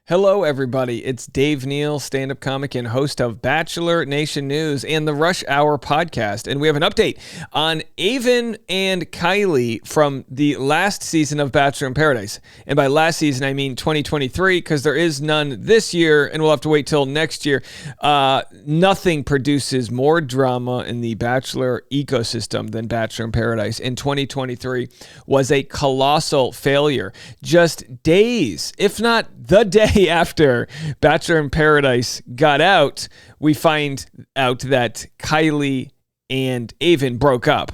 Hello, everybody. It's Dave Neal, stand-up comic and host of Bachelor Nation News and the Rush Hour podcast. And we have an update on Aven and Kylee from the last season of Bachelor in Paradise. And by last season, I mean 2023, because there is none this year, and we'll have to wait till next year. Nothing produces more drama in the Bachelor ecosystem than Bachelor in Paradise. And 2023 was a colossal failure. Just days, if not the day after Bachelor in Paradise got out, we find out that Kylee and Aven broke up.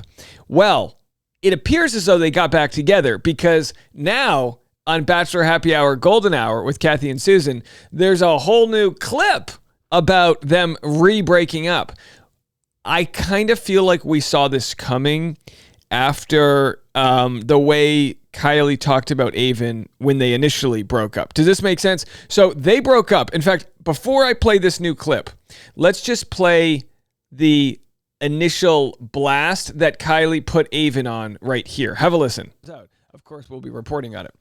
Well, it appears as though they got back together because now on Bachelor Happy Hour Golden Hour with Kathy and Susan, there's a whole new clip about them re-breaking up. I kind of feel like we saw this coming after the way Kylee talked about Aven when they initially broke up. Does this make sense? So they broke up. In fact, before I play this new clip, let's just play the initial blast that Kylee put Aven on right here. Have a listen. Of course, we'll be reporting on it.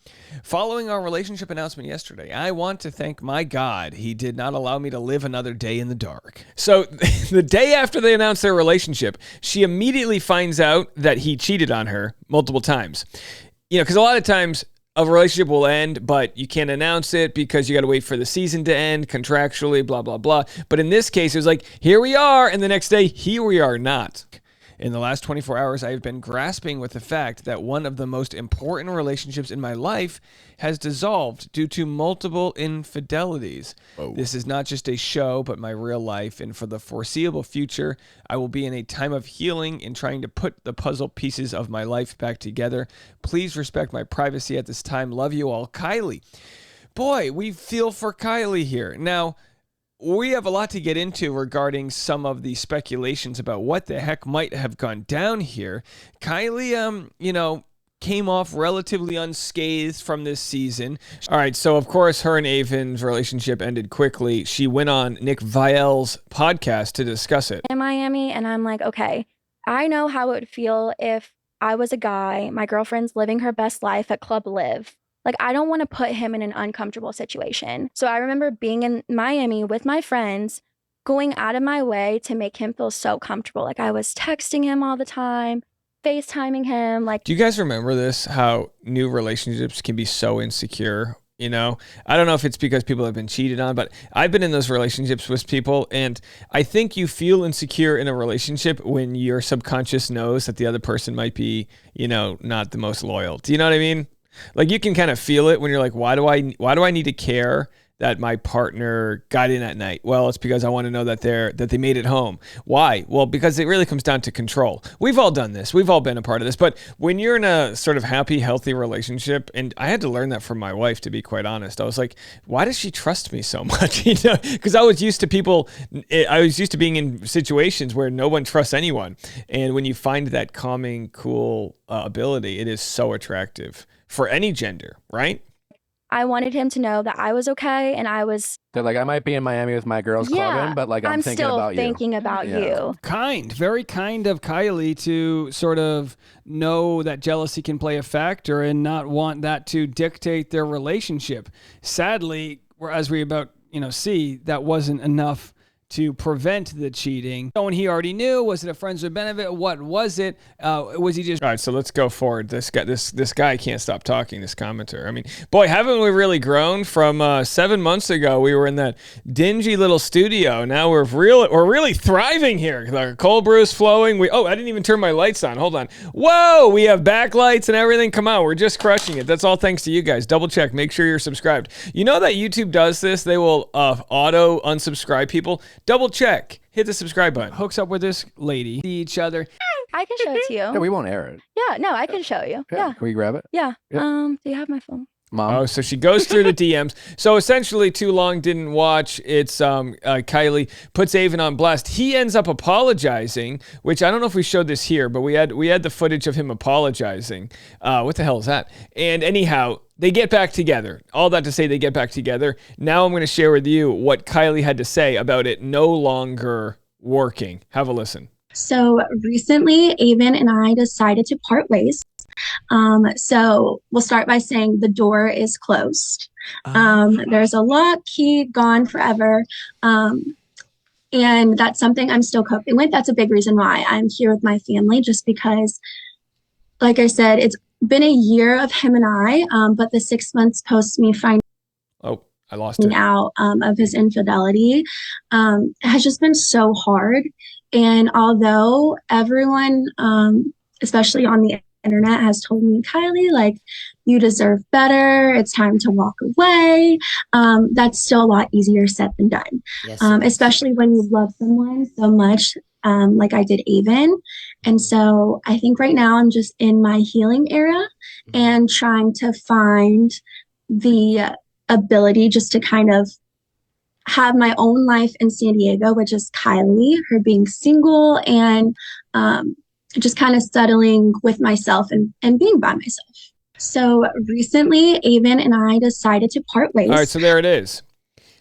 Following our relationship announcement yesterday, I want to thank my God he did not allow me to live another day in the dark. So the day after they announced their relationship, she immediately finds out that he cheated on her multiple times. You know, because a lot of times a relationship will end, but you can't announce it because you got to wait for the season to end contractually, blah, blah, blah. But in this case, it was like, here we are. And the next day, here we are not. In the last 24 hours, I have been grasping with the fact that one of the most important relationships in my life has dissolved due to multiple infidelities. Oh. This is not just a show, but my real life. And for the foreseeable future, I will be in a time of healing and trying to put the puzzle pieces of my life back together. Please respect my privacy at this time. Love you all. Kylee. Boy, we feel for Kylee here. Now, we have a lot to get into regarding some of the speculations about what the heck might have gone down here. Kylee, came off relatively unscathed from this season. All right, so of course, her and Aven's relationship ended quickly. She went on Nick Viall's podcast to discuss it. In Miami, and I'm like, okay, I know how it would feel if I was a guy, my girlfriend's living her best life at Club Live. Like, I don't want to put him in an uncomfortable situation. So I remember being in Miami with my friends, going out of my way to make him feel so comfortable. Like, I was texting him all the time, FaceTiming him. Like, do you guys remember this? How new relationships can be so insecure? You know, I don't know if it's because people have been cheated on, but I've been in those relationships with people, and I think you feel insecure in a relationship when your subconscious knows that the other person might be, not the most loyal. Do you know what I mean? Like, you can kind of feel it when you're like, why do I need to care that my partner got in at night? Well, it's because I want to know that they made it home. Why? Well, because it really comes down to control. We've all done this. We've all been a part of this. But when you're in a sort of happy, healthy relationship, and I had to learn that from my wife, to be quite honest. I was like, why does she trust me so much? Because I was used to being in situations where no one trusts anyone. And when you find that calming, cool ability, it is so attractive for any gender, right? I wanted him to know that I was okay, and I was... They're like, I might be in Miami with my girls clubbing, but like I'm thinking about you. I'm still thinking about you. Very kind of Kylee to sort of know that jealousy can play a factor and not want that to dictate their relationship. Sadly, as we about see, that wasn't enough to prevent the cheating. When he already knew, was it a friends with benefit? What was it? Was he just... All right, so let's go forward. This guy can't stop talking, this commenter. I mean, boy, haven't we really grown from 7 months ago? We were in that dingy little studio. Now we're really thriving here. The cold brew is flowing. I didn't even turn my lights on. Hold on. Whoa, we have backlights and everything. Come on, we're just crushing it. That's all thanks to you guys. Double check. Make sure you're subscribed. You know that YouTube does this? They will auto unsubscribe people. Double check. Hit the subscribe button. Hooks up with this lady. See each other. I can show it to you. Yeah, we won't air it. Yeah, no, I can show you. Yeah. Can we grab it? Yeah. Yep. Do you have my phone? Mom. Oh, so she goes through the DMs. So essentially, Too Long Didn't Watch. It's Kylee puts Aven on blast. He ends up apologizing, which I don't know if we showed this here, but we had the footage of him apologizing. What the hell is that? And anyhow, they get back together. All that to say, they get back together. Now I'm going to share with you what Kylee had to say about it no longer working. Have a listen. So recently, Aven and I decided to part ways. So we'll start by saying the door is closed. There's a lock, key, gone forever. And that's something I'm still coping with. That's a big reason why I'm here with my family, just because, like I said, it's been a year of him and I, but the 6 months post me finding I lost it. out of his infidelity has just been so hard. And although everyone, especially on the internet, has told me, Kylee, like, you deserve better, it's time to walk away, that's still a lot easier said than done. Yes. Especially when you love someone so much, like I did Aven. And so I think right now I'm just in my healing era and trying to find the ability just to kind of have my own life in San Diego, which is Kylee, her being single, and just kind of settling with myself and being by myself. So recently, Aven and I decided to part ways. All right, so there it is.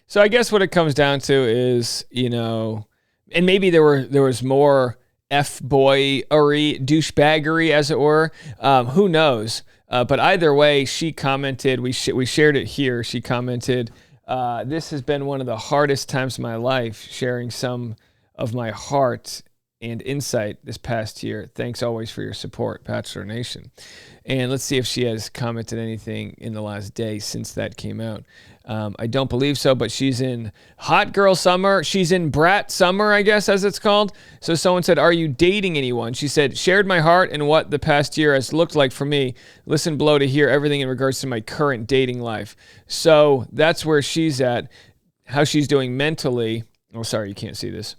So I guess what it comes down to is, you know, and maybe there was more F-boy-ery, douchebaggery, as it were. Who knows? But either way, she commented, we shared it here. She commented, this has been one of the hardest times of my life, sharing some of my heart and insight this past year. Thanks always for your support, Bachelor Nation. And let's see if she has commented anything in the last day since that came out. I don't believe so, but she's in hot girl summer. She's in brat summer, I guess, as it's called. So someone said, are you dating anyone? She said, shared my heart and what the past year has looked like for me. Listen below to hear everything in regards to my current dating life. So that's where she's at, how she's doing mentally. Oh, sorry, you can't see this.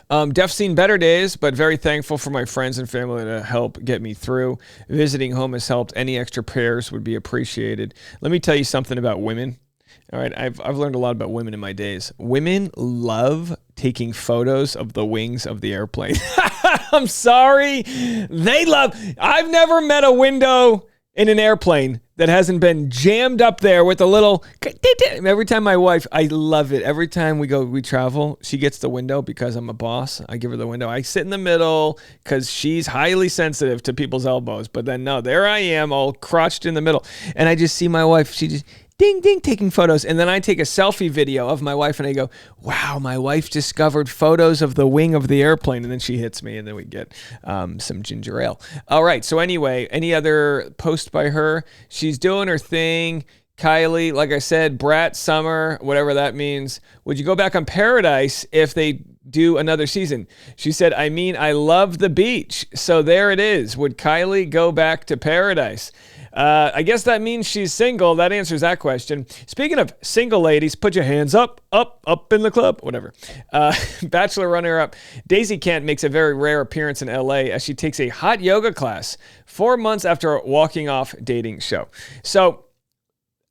Def seen better days, but very thankful for my friends and family to help get me through. Visiting home has helped. Any extra prayers would be appreciated. Let me tell you something about women. All right, I've learned a lot about women in my days. Women love taking photos of the wings of the airplane. I'm sorry. They love. I've never met a window in an airplane that hasn't been jammed up there with a little. Every time my wife, I love it. Every time we travel, she gets the window because I'm a boss. I give her the window. I sit in the middle because she's highly sensitive to people's elbows. But then no, there I am, all crotched in the middle, and I just see my wife. She just ding ding taking photos, and then I take a selfie video of my wife, and I go, "Wow, my wife discovered photos of the wing of the airplane," and then she hits me, and then we get some ginger ale. All right. So anyway, any other post by her? She's doing her thing. Kylee, like I said, brat summer, whatever that means. Would you go back on Paradise if they do another season? She said, I mean, I love the beach. So there it is. Would Kylee go back to Paradise? I guess that means she's single. That answers that question. Speaking of single ladies, put your hands up in the club, whatever. Bachelor runner-up Daisy Kent makes a very rare appearance in LA as she takes a hot yoga class 4 months after walking off dating show. So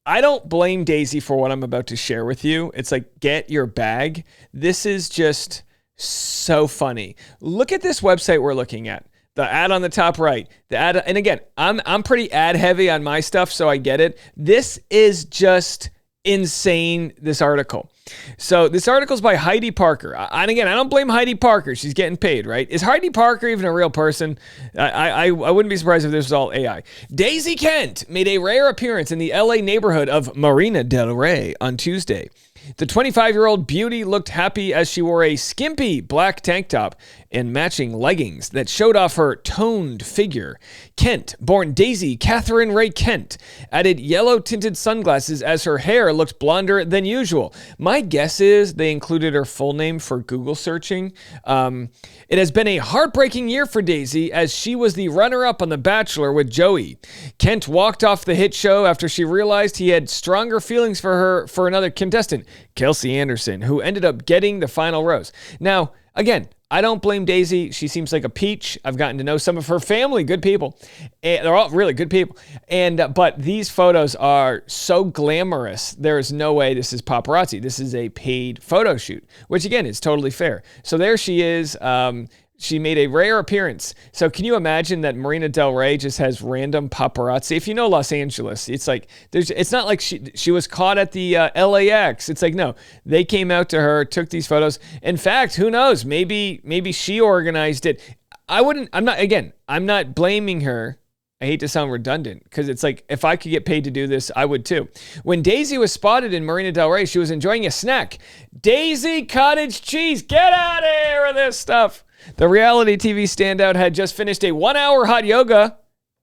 I don't blame Daisy for what I'm about to share with you. It's like, get your bag. This is just so funny. Look at this website we're looking at. The ad on the top right, the ad, and again, I'm pretty ad heavy on my stuff, so I get it. This is just insane, this article. So this article is by Heidi Parker. And again, I don't blame Heidi Parker. She's getting paid, right? Is Heidi Parker even a real person? I wouldn't be surprised if this was all AI. Daisy Kent made a rare appearance in the LA neighborhood of Marina del Rey on Tuesday. The 25-year-old beauty looked happy as she wore a skimpy black tank top and matching leggings that showed off her toned figure. Kent, born Daisy Catherine Ray Kent, added yellow-tinted sunglasses as her hair looked blonder than usual. My guess is they included her full name for Google searching. It has been a heartbreaking year for Daisy as she was the runner-up on The Bachelor with Joey. Kent walked off the hit show after she realized he had stronger feelings for her for another contestant, Kelsey Anderson, who ended up getting the final rose. Now, again, I don't blame Daisy. She seems like a peach. I've gotten to know some of her family, good people. And they're all really good people. But these photos are so glamorous. There is no way this is paparazzi. This is a paid photo shoot, which again is totally fair. So there she is. She made a rare appearance. So can you imagine that Marina del Rey just has random paparazzi? If you know Los Angeles, it's like it's not like she was caught at the LAX. It's like, no, they came out to her, took these photos. In fact, who knows? Maybe she organized it. I'm not blaming her. I hate to sound redundant because it's like, if I could get paid to do this, I would too. When Daisy was spotted in Marina del Rey, she was enjoying a snack. Daisy cottage cheese. Get out of here with this stuff. The reality TV standout had just finished a 1-hour hot yoga.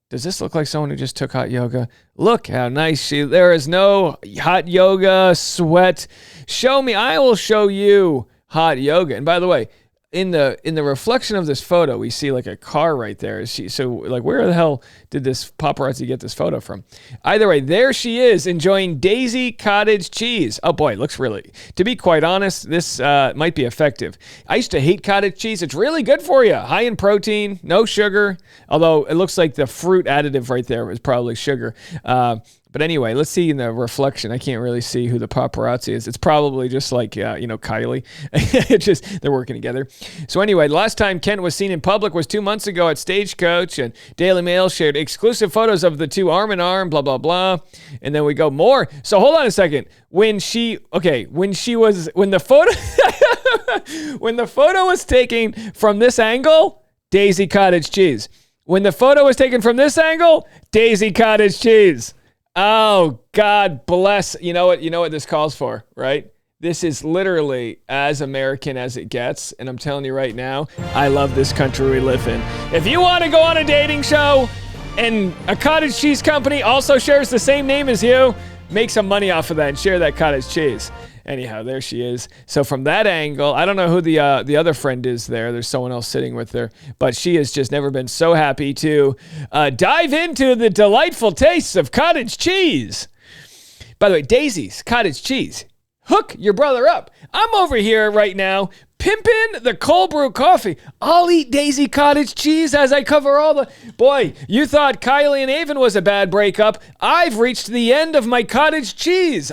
Does this look like someone who just took hot yoga? Look how nice there is no hot yoga sweat. Show me. I will show you hot yoga. And by the way, in the reflection of this photo, we see like a car right there. So like, where the hell did this paparazzi get this photo from? Either way, there she is enjoying Daisy cottage cheese. Oh boy, it looks really, to be quite honest, this might be effective. I used to hate cottage cheese. It's really good for you. High in protein, no sugar. Although it looks like the fruit additive right there was probably sugar. But anyway, let's see in the reflection. I can't really see who the paparazzi is. It's probably just like, Kylee. It's just, they're working together. So anyway, the last time Kent was seen in public was 2 months ago at Stagecoach, and Daily Mail shared exclusive photos of the two arm in arm, blah, blah, blah. And then we go more. So hold on a second. When the photo was taken from this angle, Daisy cottage cheese. When the photo was taken from this angle, Daisy cottage cheese. Oh, God bless. You know what this calls for, right? This is literally as American as it gets. And I'm telling you right now, I love this country we live in. If you want to go on a dating show and a cottage cheese company also shares the same name as you, make some money off of that and share that cottage cheese. Anyhow, there she is. So from that angle, I don't know who the other friend is there. There's someone else sitting with her. But she has just never been so happy to dive into the delightful tastes of cottage cheese. By the way, Daisy's cottage cheese. Hook your brother up. I'm over here right now pimping the cold brew coffee. I'll eat Daisy cottage cheese as I cover all the... Boy, you thought Kylee and Aven was a bad breakup. I've reached the end of my cottage cheese.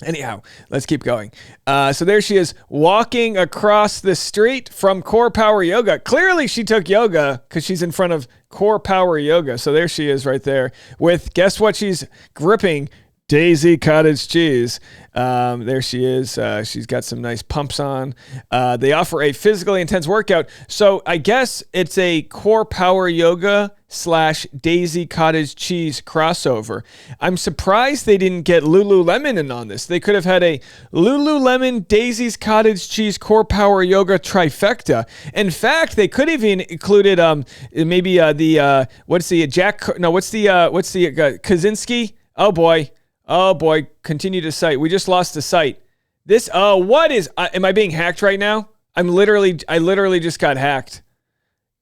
Anyhow, let's keep going. So there she is walking across the street from Core Power Yoga. Clearly she took yoga because she's in front of Core Power Yoga. So there she is right there with, guess what she's gripping? Daisy cottage cheese. There she is. She's got some nice pumps on. They offer a physically intense workout. So I guess it's a Core Power Yoga / Daisy cottage cheese crossover. I'm surprised they didn't get Lululemon in on this. They could have had a Lululemon Daisy's cottage cheese Core Power Yoga trifecta. In fact, they could have even included maybe Kaczynski. Oh boy, continue to cite. We just lost the site. Am I being hacked right now? I literally just got hacked.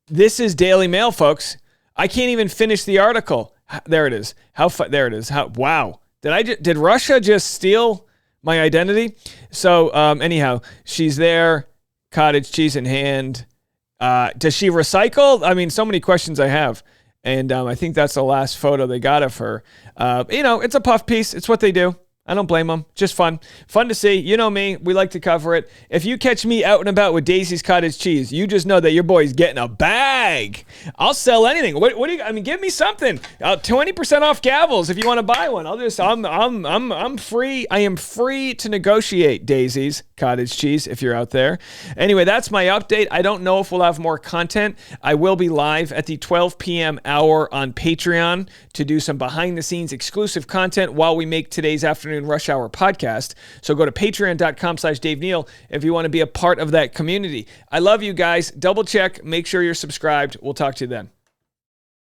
This is Daily Mail, folks. I can't even finish the article. There it is. There it is. Wow. Did Russia just steal my identity? So, anyhow, she's there, cottage cheese in hand. Does she recycle? I mean, so many questions I have. And I think that's the last photo they got of her. It's a puff piece. It's what they do. I don't blame them. Just fun. Fun to see. You know me. We like to cover it. If you catch me out and about with Daisy's cottage cheese, you just know that your boy's getting a bag. I'll sell anything. What do you, give me something. 20% off gavels if you want to buy one. I'm free. I am free to negotiate Daisy's cottage cheese if you're out there. Anyway, that's my update. I don't know if we'll have more content. I will be live at the 12 p.m. hour on Patreon to do some behind the scenes exclusive content while we make today's afternoon rush hour podcast. So go to patreon.com/Dave Neal if you want to be a part of that community. I love you guys. Double check. Make sure you're subscribed. We'll talk to you then.